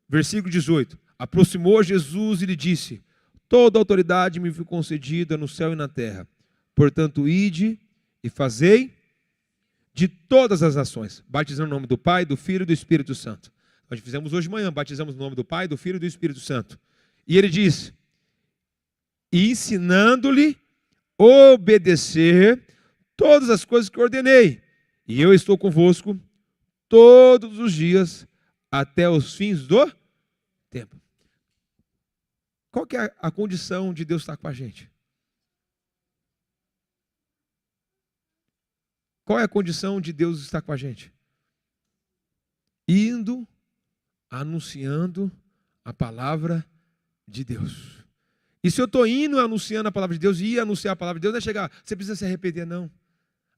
versículo 18. Aproximou Jesus e lhe disse: toda autoridade me foi concedida no céu e na terra. Portanto, ide e fazei de todas as nações, batizando no nome do Pai, do Filho e do Espírito Santo. Nós fizemos hoje de manhã, batizamos no nome do Pai, do Filho e do Espírito Santo. E ele diz: e ensinando-lhe obedecer todas as coisas que ordenei. E eu estou convosco todos os dias até os fins do tempo. Qual que é a condição de Deus estar com a gente? Qual é a condição de Deus estar com a gente? Indo, anunciando a palavra de Deus. E se eu estou indo anunciando a palavra de Deus, e anunciar a palavra de Deus, não é chegar, você precisa se arrepender, não.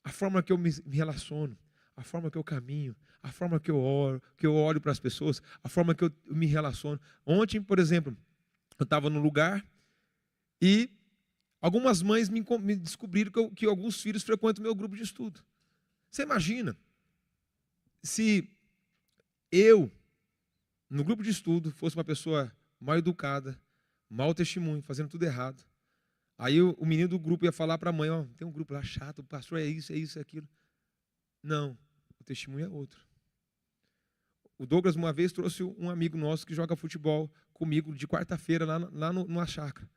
A forma que eu me relaciono, a forma que eu caminho, a forma que eu olho para as pessoas, a forma que eu me relaciono. Ontem, por exemplo, eu estava num lugar e algumas mães me descobriram que alguns filhos frequentam o meu grupo de estudo. Você imagina se eu, no grupo de estudo, fosse uma pessoa mal educada, mau testemunho, fazendo tudo errado. Aí o menino do grupo ia falar para a mãe: ó, tem um grupo lá chato, o pastor é isso, é aquilo. Não, o testemunho é outro. O Douglas uma vez trouxe um amigo nosso que joga futebol comigo de quarta-feira lá numa chácara.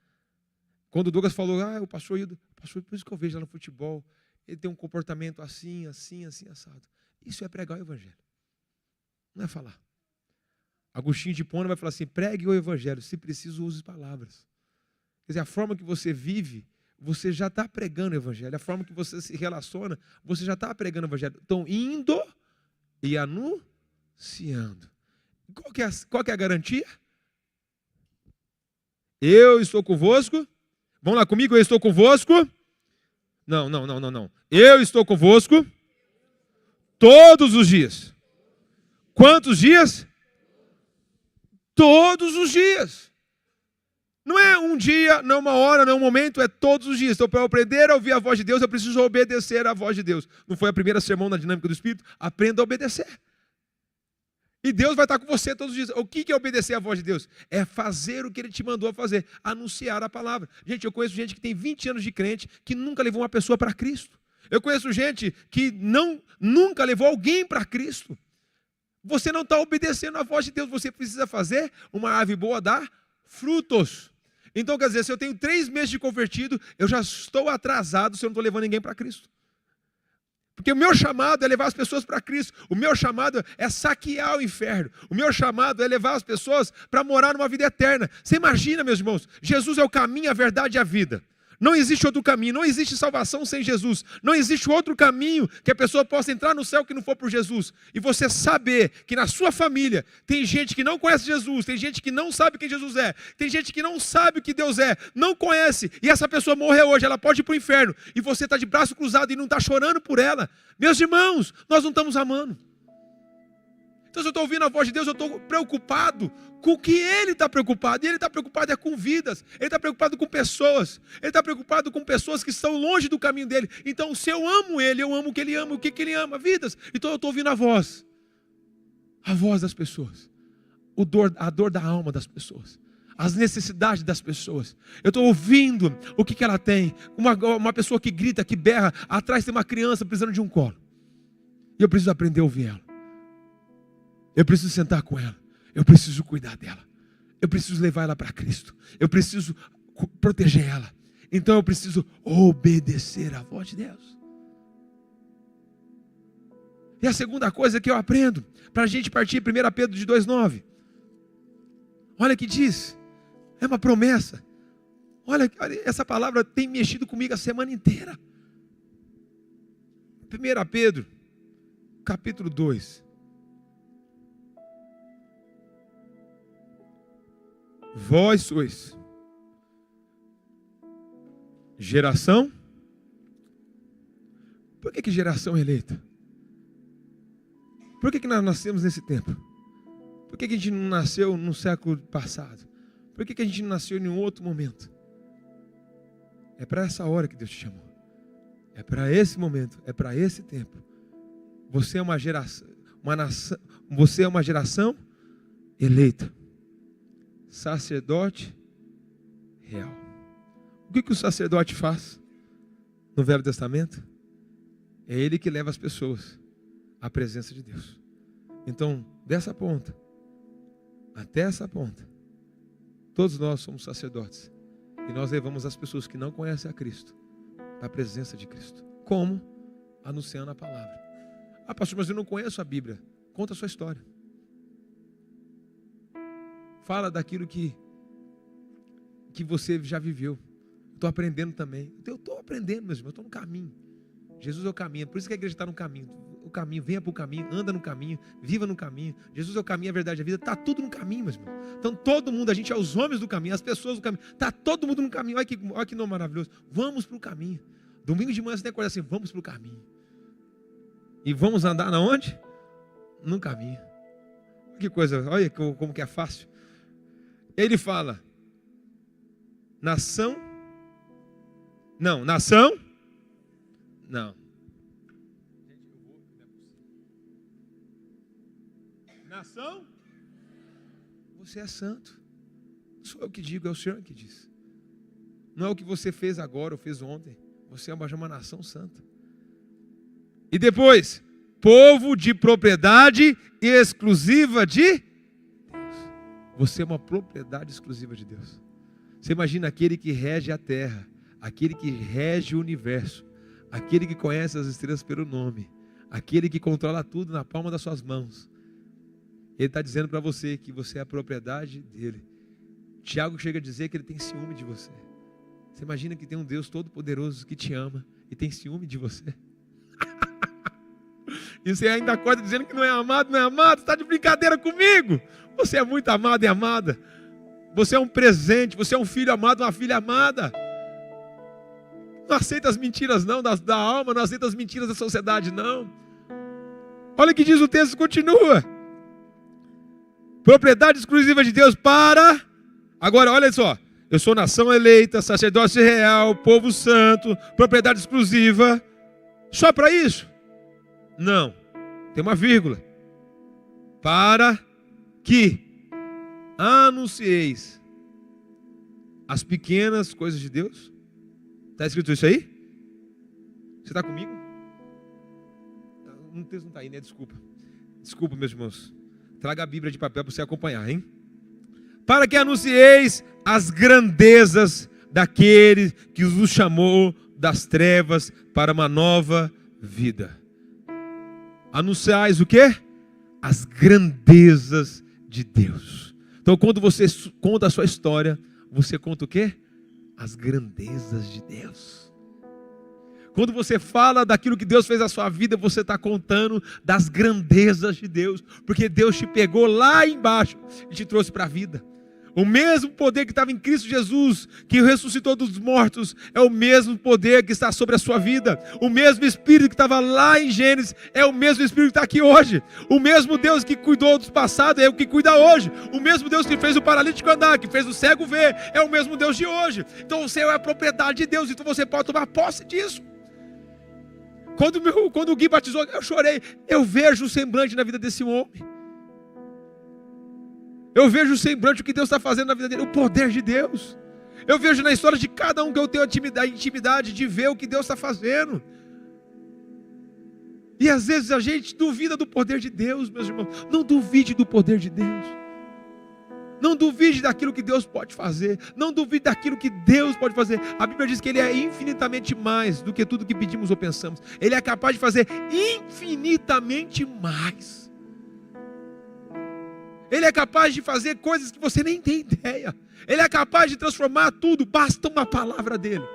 Quando o Douglas falou: o pastor Hildo, por isso que eu vejo lá no futebol, ele tem um comportamento assim, assado. Isso é pregar o evangelho. Não é falar. Agostinho de Hipona vai falar assim: pregue o evangelho, se preciso use palavras. Quer dizer, a forma que você vive, você já está pregando o evangelho. A forma que você se relaciona, você já está pregando o evangelho. Então, indo e anunciando. Qual que é a garantia? Eu estou convosco. Vamos lá comigo, eu estou convosco. Não. Eu estou convosco todos os dias. Quantos dias? Todos os dias. Não é um dia, não uma hora, não um momento, é todos os dias. Então, para eu aprender a ouvir a voz de Deus, eu preciso obedecer à voz de Deus. Não foi a primeira sermão na dinâmica do Espírito? Aprenda a obedecer. E Deus vai estar com você todos os dias. O que é obedecer à voz de Deus? É fazer o que Ele te mandou fazer, anunciar a palavra. Gente, eu conheço gente que tem 20 anos de crente, que nunca levou uma pessoa para Cristo. Eu conheço gente que nunca levou alguém para Cristo. Você não está obedecendo à voz de Deus. Você precisa fazer uma árvore boa dar frutos. Então, quer dizer, se eu tenho 3 meses de convertido, eu já estou atrasado se eu não estou levando ninguém para Cristo. Porque o meu chamado é levar as pessoas para Cristo. O meu chamado é saquear o inferno. O meu chamado é levar as pessoas para morar numa vida eterna. Você imagina, meus irmãos, Jesus é o caminho, a verdade e a vida. Não existe outro caminho, não existe salvação sem Jesus. Não existe outro caminho que a pessoa possa entrar no céu que não for por Jesus. E você saber que na sua família tem gente que não conhece Jesus, tem gente que não sabe quem Jesus é, tem gente que não sabe o que Deus é, não conhece, e essa pessoa morreu hoje, ela pode ir para o inferno, e você está de braço cruzado e não está chorando por ela. Meus irmãos, nós não estamos amando. Então, se eu estou ouvindo a voz de Deus, eu estou preocupado com o que Ele está preocupado. E Ele está preocupado com vidas. Ele está preocupado com pessoas. Ele está preocupado com pessoas que estão longe do caminho dEle. Então, se eu amo Ele, eu amo o que Ele ama. O que Ele ama? Vidas. Então, eu estou ouvindo a voz. A voz das pessoas. A dor da alma das pessoas. As necessidades das pessoas. Eu estou ouvindo o que ela tem. Uma pessoa que grita, que berra. Atrás tem uma criança precisando de um colo. E eu preciso aprender a ouvir ela. Eu preciso sentar com ela. Eu preciso cuidar dela. Eu preciso levar ela para Cristo. Eu preciso proteger ela. Então eu preciso obedecer à voz de Deus. E a segunda coisa que eu aprendo, para a gente partir 1 Pedro de 2,9. Olha o que diz. É uma promessa. Olha, essa palavra tem mexido comigo a semana inteira. 1 Pedro, capítulo 2. Vós sois geração. Por que geração eleita? Por que nós nascemos nesse tempo? Por que a gente não nasceu no século passado? Por que a gente não nasceu em um outro momento? É para essa hora que Deus te chamou. É para esse momento, é para esse tempo. Você é uma geração, você é uma geração eleita. Sacerdote real. O que o sacerdote faz no Velho Testamento? É ele que leva as pessoas à presença de Deus. Então, dessa ponta até essa ponta, todos nós somos sacerdotes. E nós levamos as pessoas que não conhecem a Cristo para a presença de Cristo. Como? Anunciando a palavra. Ah, pastor, mas eu não conheço a Bíblia. Conta a sua história. Fala daquilo que você já viveu. Estou aprendendo também. Eu estou aprendendo, meus irmãos. Eu estou no caminho. Jesus é o caminho. Por isso que a igreja está no caminho. O caminho, venha para o caminho, anda no caminho, viva no caminho. Jesus é o caminho, a verdade, a vida. Está tudo no caminho, meus irmãos. Então todo mundo, a gente é os homens do caminho, as pessoas do caminho. Está todo mundo no caminho. Olha que nome maravilhoso. Vamos para o caminho. Domingo de manhã você tem que acordar assim, vamos para o caminho. E vamos andar na onde? No caminho. Que coisa, olha como que é fácil. Ele fala, nação, não. Nação, você é santo. Não sou eu que digo, é o Senhor que diz. Não é o que você fez agora ou fez ontem. Você é uma nação santa. E depois, povo de propriedade exclusiva de Deus. Você é uma propriedade exclusiva de Deus. Você imagina aquele que rege a terra, aquele que rege o universo, aquele que conhece as estrelas pelo nome, aquele que controla tudo na palma das suas mãos. Ele está dizendo para você que você é a propriedade dele. Tiago chega a dizer que ele tem ciúme de você. Você imagina que tem um Deus todo-poderoso que te ama e tem ciúme de você? E você ainda acorda dizendo que não é amado, você está de brincadeira comigo. Você é muito amado e amada. Você é um presente, você é um filho amado, uma filha amada. Não aceita as mentiras não, da alma, não aceita as mentiras da sociedade não. Olha o que diz o texto, continua. Propriedade exclusiva de Deus para... Agora, olha só. Eu sou nação eleita, sacerdócio real, povo santo, propriedade exclusiva. Só para isso? Não. Tem uma vírgula. Para que anuncieis as pequenas coisas de Deus. Está escrito isso aí? Você está comigo? O texto não está aí, né? Desculpa, meus irmãos. Traga a Bíblia de papel para você acompanhar, hein? Para que anuncieis as grandezas daquele que vos chamou das trevas para uma nova vida. Anunciais o quê? As grandezas de Deus. Então quando você conta a sua história, você conta o quê? As grandezas de Deus. Quando você fala daquilo que Deus fez na sua vida, você está contando das grandezas de Deus. Porque Deus te pegou lá embaixo e te trouxe para a vida. O mesmo poder que estava em Cristo Jesus, que ressuscitou dos mortos, é o mesmo poder que está sobre a sua vida. O mesmo Espírito que estava lá em Gênesis, é o mesmo Espírito que está aqui hoje. O mesmo Deus que cuidou dos passados, é o que cuida hoje. O mesmo Deus que fez o paralítico andar, que fez o cego ver, é o mesmo Deus de hoje. Então você é a propriedade de Deus, então você pode tomar posse disso. Quando o Gui batizou, eu chorei. Eu vejo o semblante na vida desse homem. Eu vejo o semblante, o que Deus está fazendo na vida dele, o poder de Deus. Eu vejo na história de cada um que eu tenho a intimidade de ver o que Deus está fazendo. E às vezes a gente duvida do poder de Deus, meus irmãos. Não duvide do poder de Deus. Não duvide daquilo que Deus pode fazer. Não duvide daquilo que Deus pode fazer. A Bíblia diz que Ele é infinitamente mais do que tudo que pedimos ou pensamos. Ele é capaz de fazer infinitamente mais. Ele é capaz de fazer coisas que você nem tem ideia. Ele é capaz de transformar tudo. Basta uma palavra dele.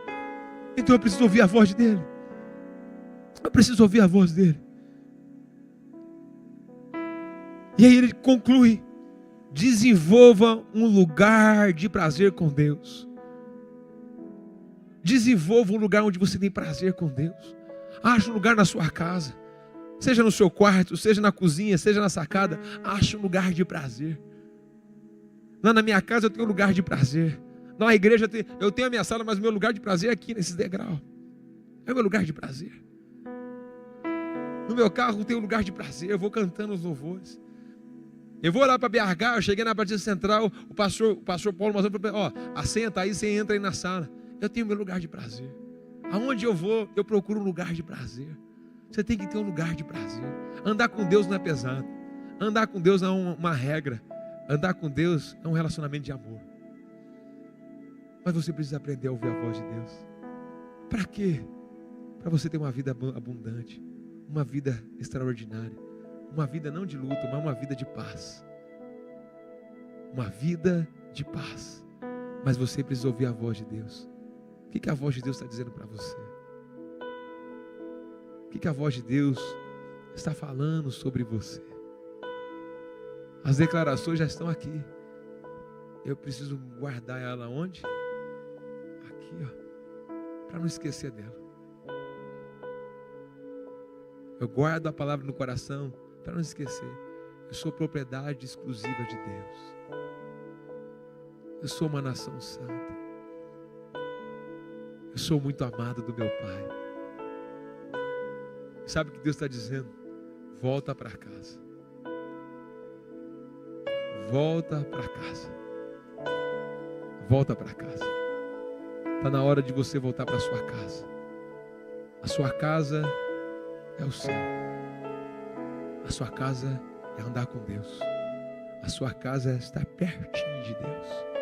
Então eu preciso ouvir a voz dele. Eu preciso ouvir a voz dele. E aí ele conclui: desenvolva um lugar de prazer com Deus. Desenvolva um lugar onde você tem prazer com Deus. Ache um lugar na sua casa, seja no seu quarto, seja na cozinha, seja na sacada. Ache um lugar de prazer. Lá na minha casa eu tenho um lugar de prazer. Na igreja eu tenho a minha sala, mas o meu lugar de prazer é aqui nesses degraus. É o meu lugar de prazer. No meu carro tem um lugar de prazer. Eu vou cantando os louvores. Eu vou lá para BH, eu cheguei na Batista Central, o pastor Paulo Mazão falou: ó, assenta aí, você entra aí na sala. Eu tenho meu lugar de prazer. Aonde eu vou, eu procuro um lugar de prazer. Você tem que ter um lugar de prazer. Andar com Deus não é pesado. Andar com Deus não é uma regra. Andar com Deus é um relacionamento de amor. Mas você precisa aprender a ouvir a voz de Deus. Para quê? Para você ter uma vida abundante, uma vida extraordinária, uma vida não de luto, mas uma vida de paz. Uma vida de paz. Mas você precisa ouvir a voz de Deus. O que a voz de Deus está dizendo para você? O que a voz de Deus está falando sobre você? As declarações já estão aqui. Eu preciso guardar ela onde? Aqui, ó, para não esquecer dela. Eu guardo a palavra no coração para não esquecer. Eu sou propriedade exclusiva de Deus. Eu sou uma nação santa. Eu sou muito amado do meu Pai. Sabe o que Deus está dizendo? Volta para casa. Volta para casa. Volta para casa. Está na hora de você voltar para a sua casa. A sua casa é o céu. A sua casa é andar com Deus. A sua casa é estar pertinho de Deus.